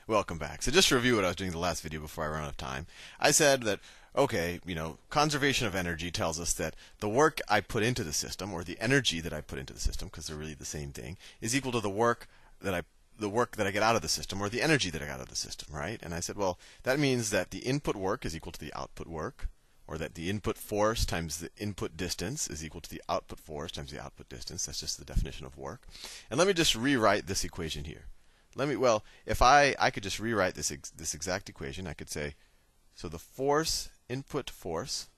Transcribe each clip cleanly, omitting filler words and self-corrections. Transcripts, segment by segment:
Welcome back. So just to review what I was doing in the last video before I run out of time, I said that, okay, conservation of energy tells us that the work I put into the system, or the energy that I put into the system, because they're really the same thing, is equal to the work that I get out of the system, or the energy that I got out of the system, right? And I said, well, that means that the input work is equal to the output work, or that the input force times the input distance is equal to the output force times the output distance. That's just the definition of work. And let me just rewrite this equation here. If I could just rewrite this exact equation, I could say, so the force, input force,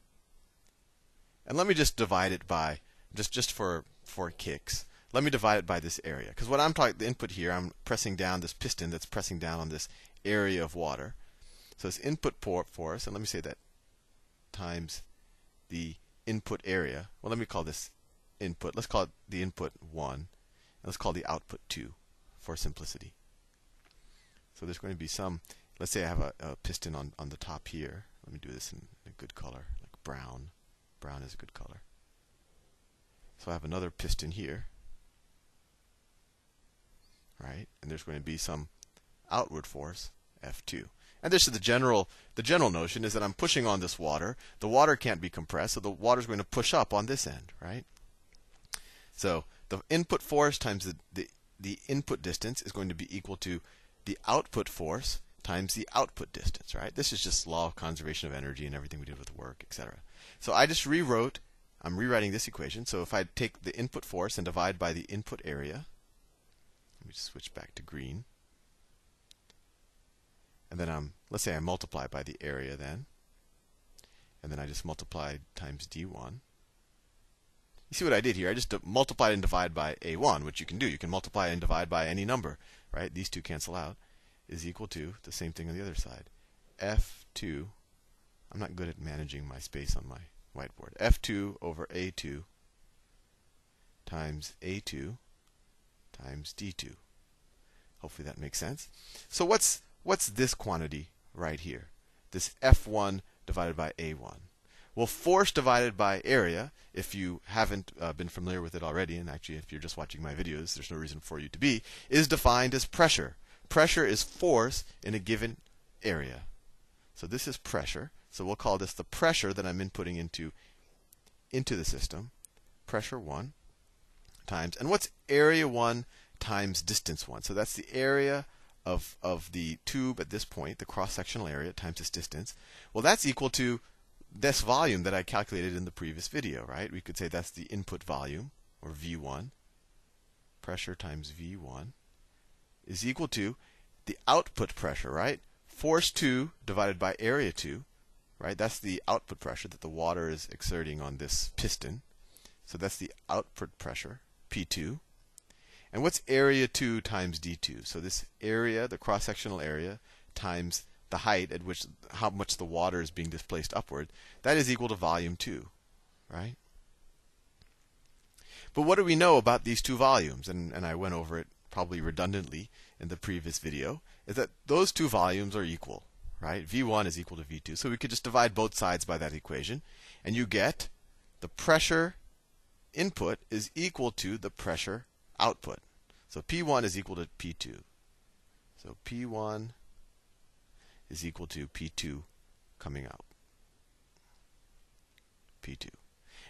and let me just divide it by, just for kicks, let me divide it by this area. Because what I'm talking, the input here, I'm pressing down this piston that's pressing down on this area of water. So it's input force, and let me say that times the input area. Well, let me call this input. Let's call it the input 1, and let's call the output 2 for simplicity. So there's going to be some, let's say I have a piston on the top here. Let me do this in a good color, like brown. Brown is a good color. So I have another piston here, right? And there's going to be some outward force, F2. And this is the general notion is that I'm pushing on this water. The water can't be compressed, so the water is going to push up on this end, right? So the input force times the input distance is going to be equal to the output force times the output distance, right? This is just law of conservation of energy and everything we did with work, etc. So I just I'm rewriting this equation. So if I take the input force and divide by the input area, let me just switch back to green. And then let's say I multiply by the area then. And then I just multiply times d1. You see what I did here? I just multiplied and divided by a1, which you can do. You can multiply and divide by any number, right? These two cancel out, is equal to the same thing on the other side. F2, I'm not good at managing my space on my whiteboard. F2 over A2 times A2 times D2. Hopefully that makes sense. So what's this quantity right here? This F1 divided by A1. Well, force divided by area, if you haven't been familiar with it already, and actually if you're just watching my videos, there's no reason for you to be, is defined as pressure. Pressure is force in a given area. So this is pressure. So we'll call this the pressure that I'm inputting into the system. Pressure 1 times, and what's area 1 times distance 1? So that's the area of the tube at this point, the cross-sectional area times its distance. Well, that's equal to this volume that I calculated in the previous video, right? We could say that's the input volume, or V1. Pressure times V1 is equal to the output pressure, right? Force 2 divided by area 2, right? That's the output pressure that the water is exerting on this piston. So that's the output pressure, P2. And what's area 2 times D2? So this area, the cross-sectional area, times the height at which how much the water is being displaced upward, that is equal to volume 2, right? But what do we know about these two volumes? And I went over it probably redundantly in the previous video, is that those two volumes are equal, right? V1 is equal to V2. So we could just divide both sides by that equation, and you get the pressure input is equal to the pressure output. So P1 is equal to P2. So P1 is equal to P2 coming out. P2.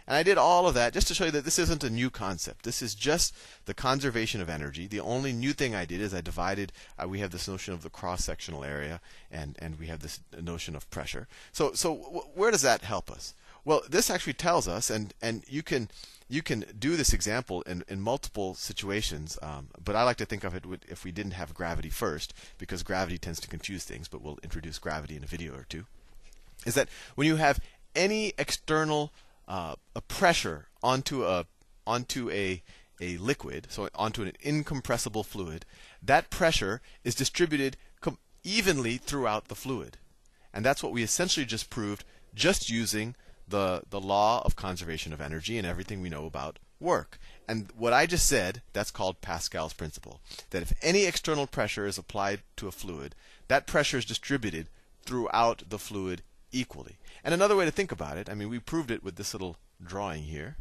And I did all of that just to show you that this isn't a new concept. This is just the conservation of energy. The only new thing I did is I divided, we have this notion of the cross-sectional area, and we have this notion of pressure. So where does that help us? Well, this actually tells us, and you can do this example in multiple situations, but I like to think of it if we didn't have gravity first, because gravity tends to confuse things, but we'll introduce gravity in a video or two, is that when you have any external a pressure onto a liquid, so onto an incompressible fluid, that pressure is distributed evenly throughout the fluid. And that's what we essentially just proved just using the law of conservation of energy and everything we know about work. And what I just said, that's called Pascal's principle. That if any external pressure is applied to a fluid, that pressure is distributed throughout the fluid equally. And another way to think about it, I mean, we proved it with this little drawing here.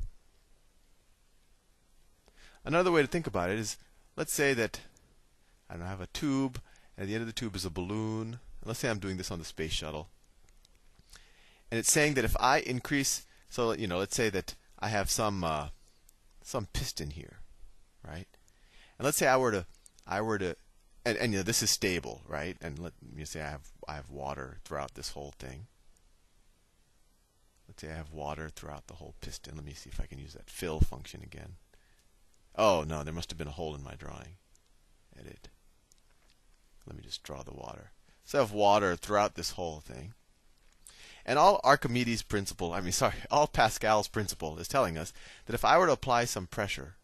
Another way to think about it is, let's say that I have a tube At the end of the tube is a balloon. Let's say I'm doing this on the space shuttle. And it's saying that if I increase, so let's say that I have some piston here, right? And let's say I were to, and this is stable, right? And let me say I have water throughout this whole thing. Let's say I have water throughout the whole piston. Let me see if I can use that fill function again. Oh no, there must have been a hole in my drawing. Edit. Let me just draw the water. So I have water throughout this whole thing. And all Archimedes' principle, all Pascal's principle is telling us that if I were to apply some pressure,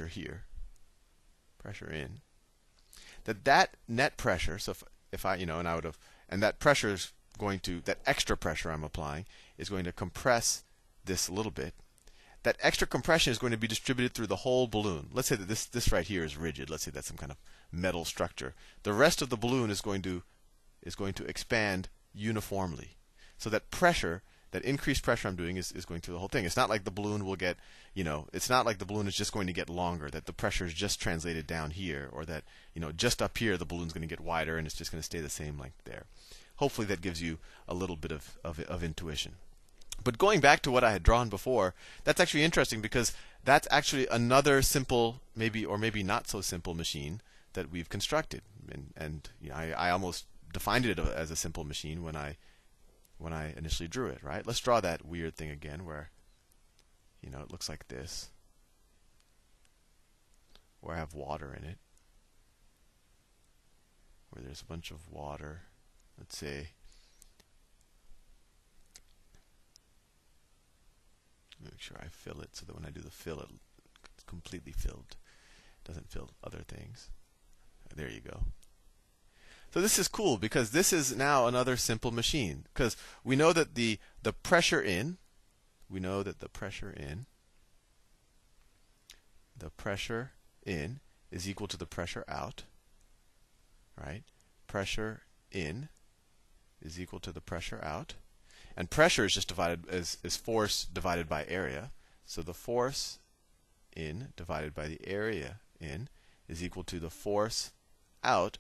here, pressure in, that net pressure, so if I, and I would have, and that pressure is going to, that extra pressure I'm applying is going to compress this a little bit. That extra compression is going to be distributed through the whole balloon. Let's say that this right here is rigid. Let's say that's some kind of metal structure. The rest of the balloon is going to expand uniformly. So that pressure, that increased pressure I'm doing is going through the whole thing. It's not like the balloon will get, it's not like the balloon is just going to get longer, that the pressure is just translated down here, or that, just up here the balloon's going to get wider and it's just going to stay the same length there. Hopefully that gives you a little bit of intuition. But going back to what I had drawn before, that's actually interesting because that's actually another simple, maybe not so simple machine that we've constructed. And I almost defined it as a simple machine when I initially drew it, right? Let's draw that weird thing again where it looks like this, where I have water in it, where there's a bunch of water. Let's say make sure I fill it so that when I do the fill, it's completely filled. It doesn't fill other things. There you go. So this is cool because this is now another simple machine, because we know that the pressure in, is equal to the pressure out, right? Pressure in is equal to the pressure out. And pressure is just divided as force divided by area. So the force in divided by the area in is equal to the force out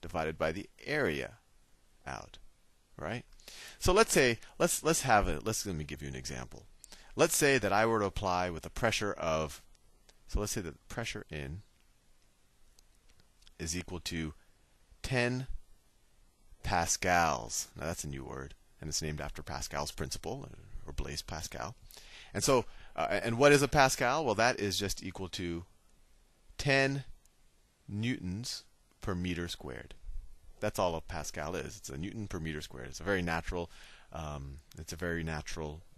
divided by the area out, right? So let's say let me give you an example. Let's say that I were to apply with a pressure of, so let's say that the pressure in is equal to 10 pascals. Now that's a new word, and it's named after Pascal's principle, or Blaise Pascal. And so, and what is a Pascal? Well, that is just equal to 10 newtons per meter squared. That's all a Pascal is. It's a Newton per meter squared. It's a very natural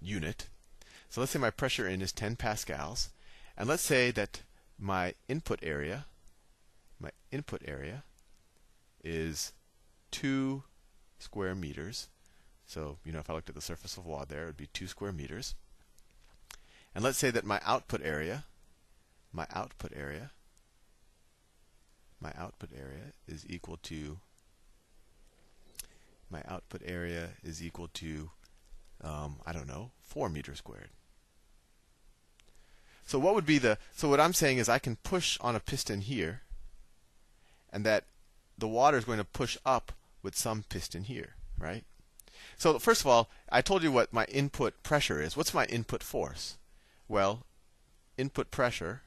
unit. So let's say my pressure in is 10 pascals, and let's say that my input area is 2 square meters. So, if I looked at the surface of water there, it would be 2 square meters. And let's say that my output area is equal to I don't know, 4 meters squared. So what I'm saying is I can push on a piston here, and that the water is going to push up with some piston here, right? So first of all, I told you what my input pressure is. What's my input force? Well, input pressure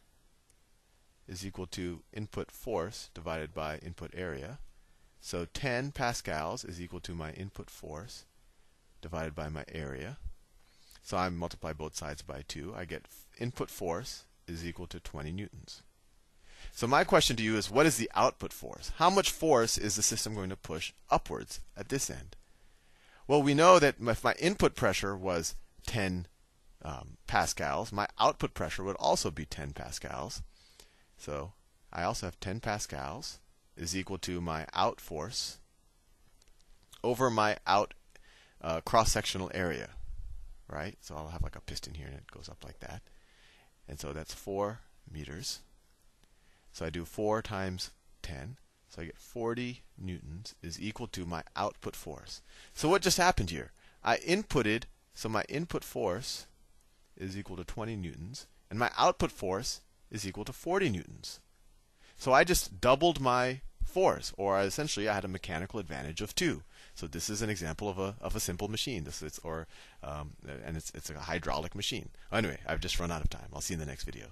is equal to input force divided by input area. So 10 pascals is equal to my input force divided by my area. So I multiply both sides by 2. I get input force is equal to 20 newtons. So my question to you is, what is the output force? How much force is the system going to push upwards at this end? Well, we know that if my input pressure was 10 pascals, my output pressure would also be 10 pascals. So I also have 10 pascals is equal to my out force over my out cross-sectional area, right? So I'll have like a piston here, and it goes up like that. And so that's 4 meters. So I do 4 times 10. So I get 40 newtons is equal to my output force. So what just happened here? I inputted, so my input force is equal to 20 newtons, and my output force is equal to 40 newtons. So I just doubled my force, or essentially I had a mechanical advantage of 2. So this is an example of a simple machine. And it's a hydraulic machine. Anyway, I've just run out of time. I'll see you in the next video.